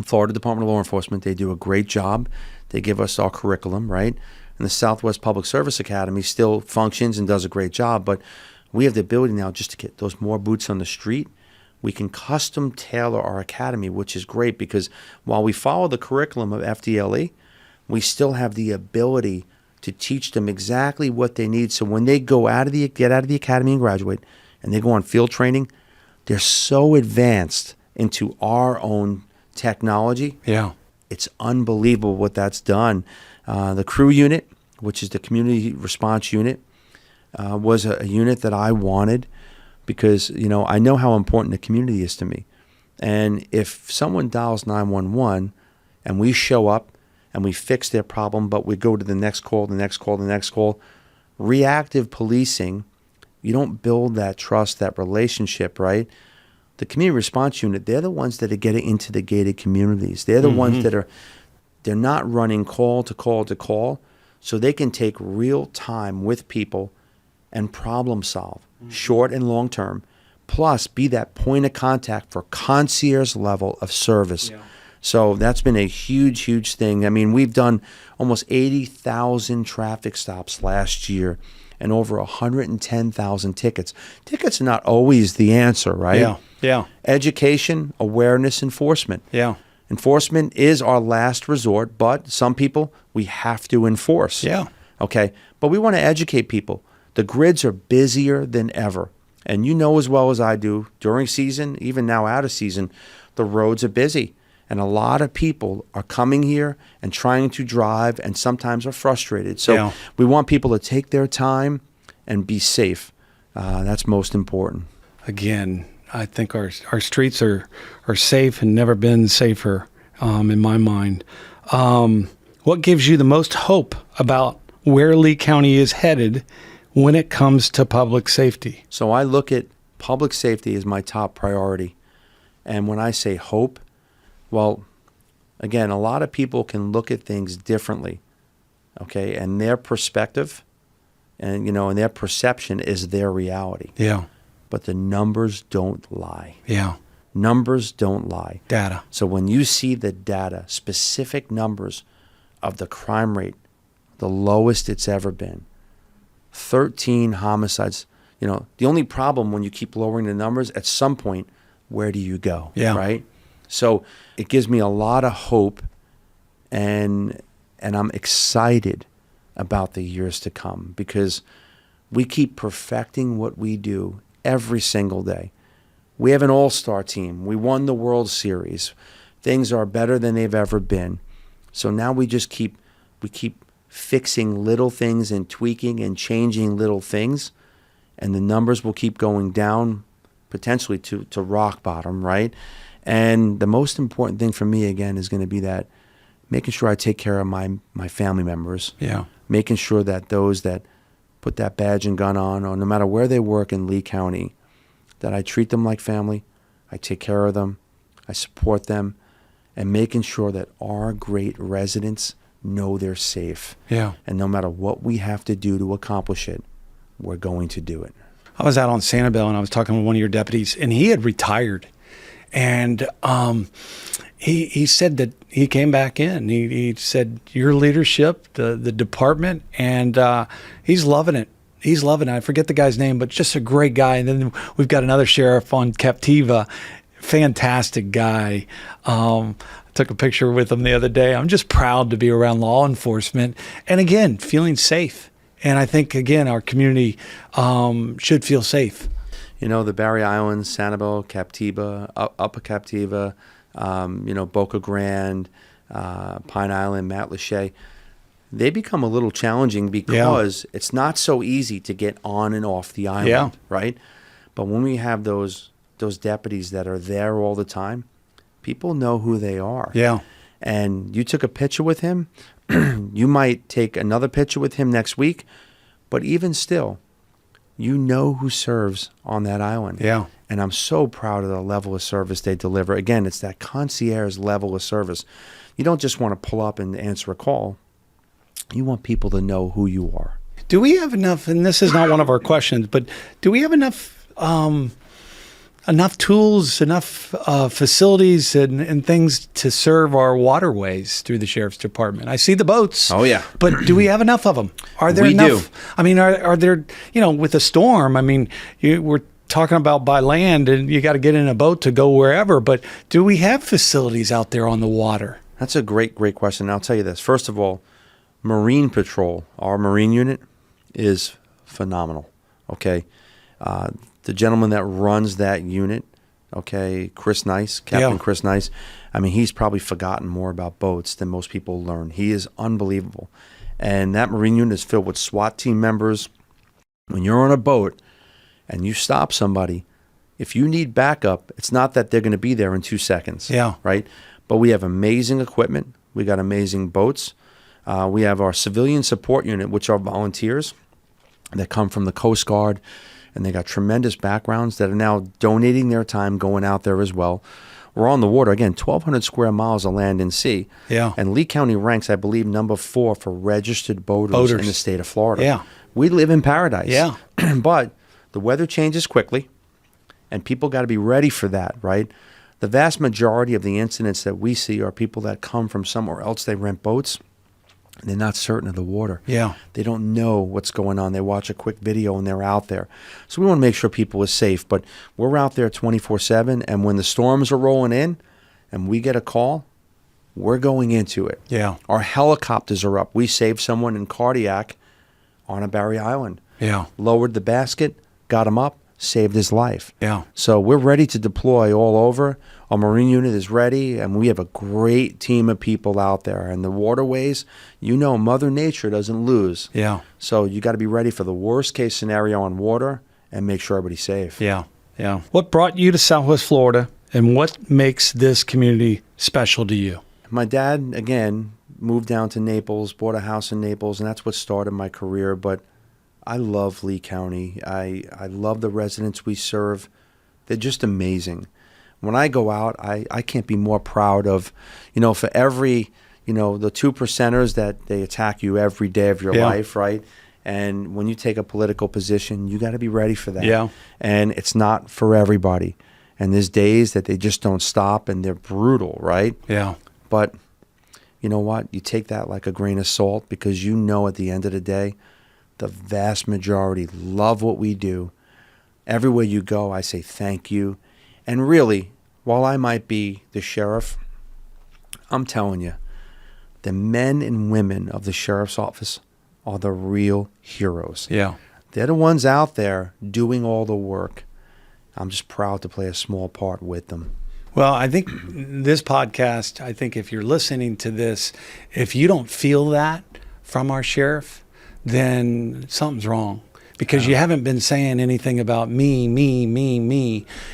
Florida Department of Law Enforcement. They do a great job. They give us our curriculum, right? And the Southwest Public Service Academy still functions and does a great job, but we have the ability now just to get those more boots on the street. We can custom tailor our academy, which is great, because while we follow the curriculum of FDLE, we still have the ability to teach them exactly what they need. So when they get out of the academy and graduate, and they go on field training, they're so advanced into our own technology. Yeah. It's unbelievable what that's done. The crew unit, which is the community response unit, was a unit that I wanted, because I know how important the community is to me. And if someone dials 911 and we show up and we fix their problem, but we go to the next call, reactive policing, you don't build that trust, that relationship, right? The community response unit, they're the ones that are getting into the gated communities. They're the ones that they're not running call to call to call, so they can take real time with people and problem solve, short and long term, plus be that point of contact for concierge level of service. Yeah. So that's been a huge, huge thing. I mean, we've done almost 80,000 traffic stops last year and over 110,000 tickets. Tickets are not always the answer, right? Yeah, yeah. Education, awareness, enforcement. Yeah. Enforcement is our last resort, but some people we have to enforce. Yeah. Okay. But we want to educate people. The grids are busier than ever. And you know as well as I do, during season, even now out of season, the roads are busy. And a lot of people are coming here and trying to drive and sometimes are frustrated. So we want people to take their time and be safe. That's most important. Again, I think our streets are safe and never been safer in my mind. What gives you the most hope about where Lee County is headed when it comes to public safety? So I look at public safety as my top priority. And when I say hope, well, again, a lot of people can look at things differently, okay? And their perspective and, and their perception is their reality. Yeah. But the numbers don't lie. Yeah. Numbers don't lie. Data. So when you see the data, specific numbers of the crime rate, the lowest it's ever been, 13 homicides, the only problem when you keep lowering the numbers, at some point, where do you go? Yeah. Right? So it gives me a lot of hope, and I'm excited about the years to come because we keep perfecting what we do every single day. We have an all-star team. We won the World Series. Things are better than they've ever been. So now we keep fixing little things and tweaking and changing little things, and the numbers will keep going down potentially to rock bottom, right? And the most important thing for me, again, is going to be that making sure I take care of my family members. Yeah. Making sure that those that put that badge and gun on, or no matter where they work in Lee County, that I treat them like family, I take care of them, I support them, and making sure that our great residents know they're safe. Yeah. And no matter what we have to do to accomplish it, we're going to do it. I was out on Sanibel and I was talking with one of your deputies, and he had retired. And he said that he came back in. He said, your leadership, the department, and he's loving it. He's loving it. I forget the guy's name, but just a great guy. And then we've got another sheriff on Captiva, fantastic guy. Took a picture with him the other day. I'm just proud to be around law enforcement. And again, feeling safe. And I think, again, our community should feel safe. The Barry Islands, Sanibel, Captiva, Upper Captiva, Boca Grande, Pine Island, Matlacha, they become a little challenging because it's not so easy to get on and off the island, right? But when we have those deputies that are there all the time, people know who they are. Yeah. And you took a picture with him, you might take another picture with him next week, but even still, you know who serves on that island. Yeah. And I'm so proud of the level of service they deliver. Again, it's that concierge level of service. You don't just want to pull up and answer a call. You want people to know who you are. Do we have enough, and this is not one of our questions, but do we have enough tools, enough facilities and things to serve our waterways through the Sheriff's Department? I see the boats. Oh, yeah. But do we have enough of them? Are there enough? Do. I mean, are there, with a storm, I mean, we're talking about by land and you got to get in a boat to go wherever, but do we have facilities out there on the water? That's a great, great question. I'll tell you this. First of all, Marine Patrol, our Marine unit, is phenomenal, okay? The gentleman that runs that unit, okay, Chris Nice, Captain Chris Nice, I mean, he's probably forgotten more about boats than most people learn. He is unbelievable. And that Marine unit is filled with SWAT team members. When you're on a boat and you stop somebody, if you need backup, it's not that they're going to be there in 2 seconds, right? But we have amazing equipment. We got amazing boats. We have our civilian support unit, which are volunteers that come from the Coast Guard, and they got tremendous backgrounds that are now donating their time going out there as well. We're on the water, again, 1,200 square miles of land and sea. Yeah. And Lee County ranks, I believe, number 4 for registered boaters in the state of Florida. Yeah. We live in paradise. Yeah. But the weather changes quickly, and people got to be ready for that, right? The vast majority of the incidents that we see are people that come from somewhere else. They rent boats. They're not certain of the water. Yeah. They don't know what's going on. They watch a quick video and they're out there. So we want to make sure people are safe. But we're out there 24/7. And when the storms are rolling in and we get a call, we're going into it. Yeah. Our helicopters are up. We saved someone in cardiac on a Barry Island. Yeah. Lowered the basket, got him up, saved his life. Yeah. So we're ready to deploy all over. Our Marine unit is ready, and we have a great team of people out there. And the waterways, Mother Nature doesn't lose. Yeah. So you got to be ready for the worst case scenario on water and make sure everybody's safe. Yeah. Yeah. What brought you to Southwest Florida, and what makes this community special to you? My dad, again, moved down to Naples, bought a house in Naples, and that's what started my career. But I love Lee County. I love the residents we serve. They're just amazing. When I go out, I can't be more proud of, for every, the 2%ers that they attack you every day of your life, right? And when you take a political position, you got to be ready for that. Yeah. And it's not for everybody. And there's days that they just don't stop and they're brutal, right? Yeah. But you know what? You take that like a grain of salt, because at the end of the day, the vast majority love what we do. Everywhere you go, I say thank you. And really, while I might be the sheriff, I'm telling you, the men and women of the sheriff's office are the real heroes. Yeah. They're the ones out there doing all the work. I'm just proud to play a small part with them. Well, I think this podcast, if you're listening to this, if you don't feel that from our sheriff, then something's wrong. Because you haven't been saying anything about me.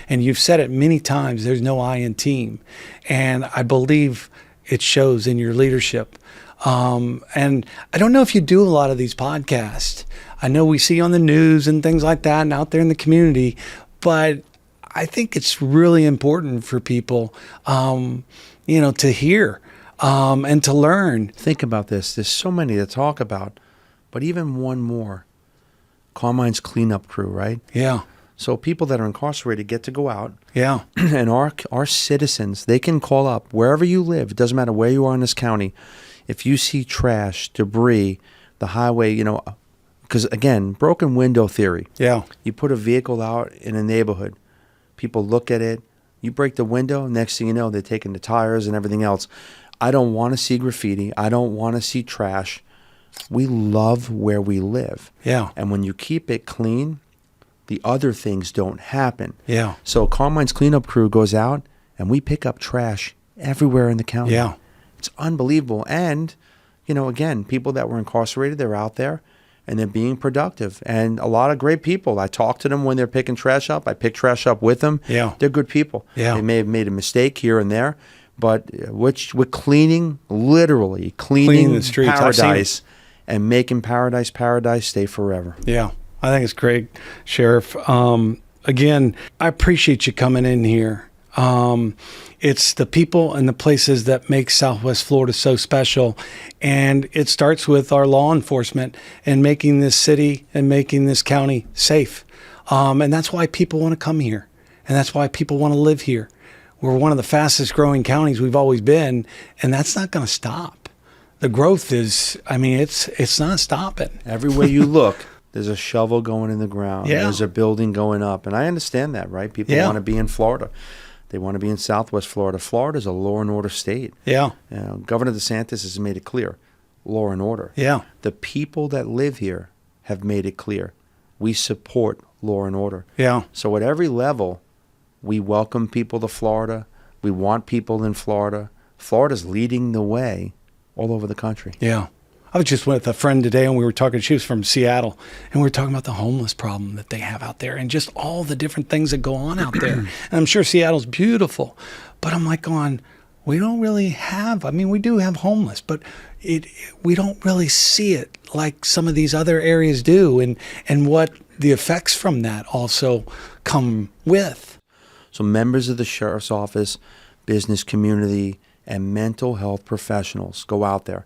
And you've said it many times, there's no I in team. And I believe it shows in your leadership. And I don't know if you do a lot of these podcasts. I know we see on the news and things like that and out there in the community, but I think it's really important for people, to hear and to learn. Think about this. There's so many to talk about, but even one more. Carmine's cleanup crew, right? Yeah. So people that are incarcerated get to go out. Yeah. And our citizens, they can call up wherever you live. It doesn't matter where you are in this county. If you see trash, debris, the highway, because again, broken window theory. Yeah. You put a vehicle out in a neighborhood. People look at it. You break the window. Next thing you know, they're taking the tires and everything else. I don't want to see graffiti. I don't want to see trash. We love where we live. Yeah. And when you keep it clean, the other things don't happen. Yeah. So Carmine's cleanup crew goes out and we pick up trash everywhere in the county. Yeah. It's unbelievable. And, again, people that were incarcerated, they're out there and they're being productive. And a lot of great people. I talk to them when they're picking trash up. I pick trash up with them. Yeah. They're good people. Yeah. They may have made a mistake here and there, but we're cleaning, literally cleaning the streets. paradise and making paradise stay forever. Yeah, I think it's great, Sheriff. Again, I appreciate you coming in here. It's the people and the places that make Southwest Florida so special. And it starts with our law enforcement and making this city and making this county safe. And that's why people want to come here. And that's why people want to live here. We're one of the fastest growing counties we've always been. And that's not going to stop. The growth is, it's not stopping. Everywhere you look, there's a shovel going in the ground. Yeah. There's a building going up. And I understand that, right? People want to be in Florida. They want to be in Southwest Florida. Florida's a law and order state. Yeah. Governor DeSantis has made it clear, law and order. Yeah. The people that live here have made it clear. We support law and order. Yeah. So at every level, we welcome people to Florida. We want people in Florida. Florida's leading the way all over the country. Yeah. I was just with a friend today and we were talking, she was from Seattle, and we were talking about the homeless problem that they have out there and just all the different things that go on out there. And I'm sure Seattle's beautiful, but I'm like we don't really have, we do have homeless, but we don't really see it like some of these other areas do, and what the effects from that also come with. So members of the sheriff's office, business community, and mental health professionals go out there.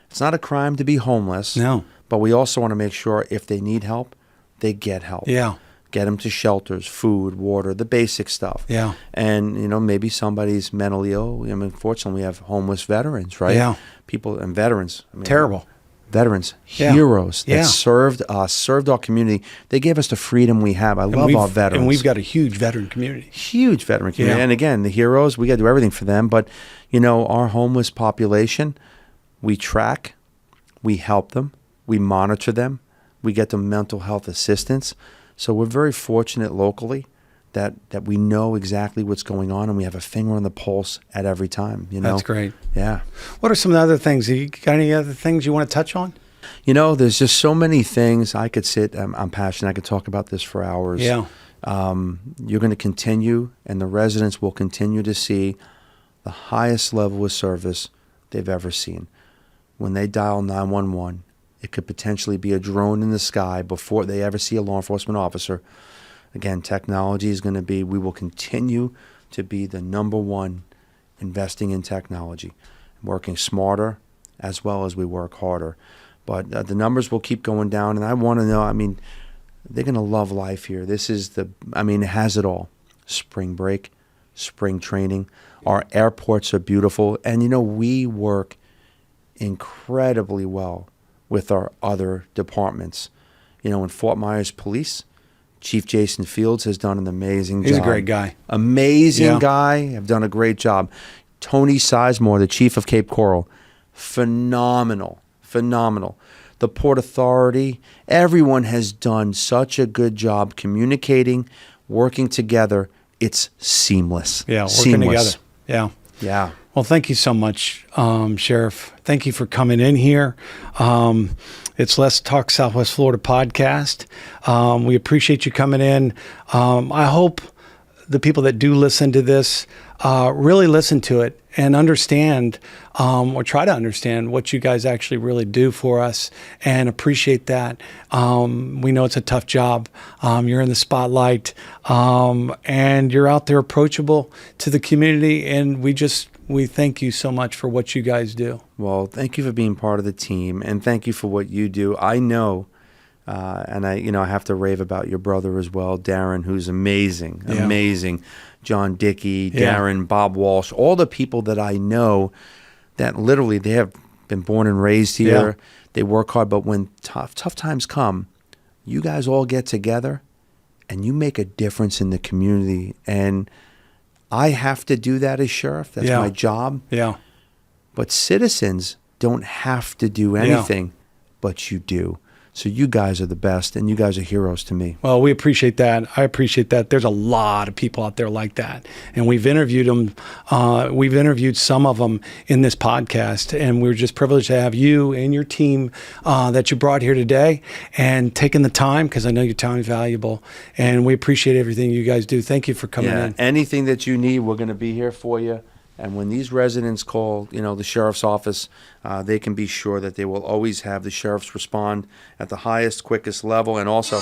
It's not a crime to be homeless. No. But we also want to make sure if they need help, they get help. Yeah. get them to shelters, food, water, the basic stuff. Yeah. And, maybe somebody's mentally ill. Unfortunately, we have homeless veterans, right? Yeah. People and veterans. Terrible. Veterans, Yeah. heroes that Yeah. served us, served our community. They gave us the freedom we have. I love our veterans. And we've got a huge veteran community. Huge veteran community. Yeah. And again, the heroes, we got to do everything for them. But, our homeless population, we track, we help them, we monitor them, we get them mental health assistance. So we're very fortunate locally that we know exactly what's going on, and we have a finger on the pulse at every time. That's great. Yeah. What are some of the other things? You got any other things you want to touch on? There's just so many things I could sit. I'm passionate. I could talk about this for hours. Yeah. You're going to continue, and the residents will continue to see the highest level of service they've ever seen. When they dial 911, it could potentially be a drone in the sky before they ever see a law enforcement officer. Again, technology is going to be, we will continue to be the number one investing in technology, working smarter as well as we work harder. But the numbers will keep going down, and I want to know, they're going to love life here. This is it has it all. Spring break, spring training. Our airports are beautiful, and we work incredibly well with our other departments. In Fort Myers Police, Chief Jason Fields has done an amazing job. He's a great guy. Amazing guy. Have done a great job. Tony Sizemore, the Chief of Cape Coral, phenomenal. The Port Authority, everyone has done such a good job communicating, working together. It's seamless. Yeah, working seamless. together. Yeah. Yeah. Well, thank you so much, Sheriff. Thank you for coming in here. It's Let's Talk Southwest Florida podcast. We appreciate you coming in. I hope the people that do listen to this really listen to it and understand or try to understand what you guys actually really do for us and appreciate that. We know it's a tough job. You're in the spotlight and you're out there approachable to the community, and we thank you so much for what you guys do. Well, thank you for being part of the team, and thank you for what you do. I know, and I have to rave about your brother as well, Darren, who's amazing. John Dickey, Darren, Bob Walsh, all the people that I know that literally they have been born and raised here. Yeah. They work hard, but when tough times come, you guys all get together and you make a difference in the community. And I have to do that as sheriff. That's my job. Yeah. But citizens don't have to do anything, but you do. So you guys are the best, and you guys are heroes to me. Well, we appreciate that. I appreciate that. There's a lot of people out there like that, and we've interviewed them. We've interviewed some of them in this podcast, and we're just privileged to have you and your team that you brought here today and taking the time, because I know your time is valuable, and we appreciate everything you guys do. Thank you for coming in. Anything that you need, we're going to be here for you. And when these residents call, the sheriff's office, they can be sure that they will always have the sheriffs respond at the highest, quickest level. And also,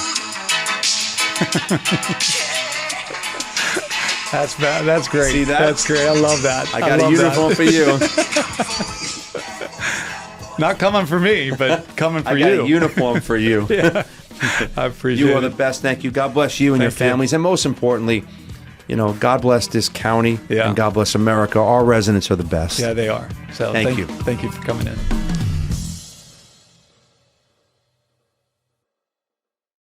that's great. See that? That's great. I love that. I got a uniform for you. Not coming for me, but coming for you. I got a uniform for you. I appreciate it. You are the best. Thank you. God bless you and your families. And most importantly, God bless this county and God bless America. Our residents are the best. Yeah, they are. So thank you. Thank you for coming in.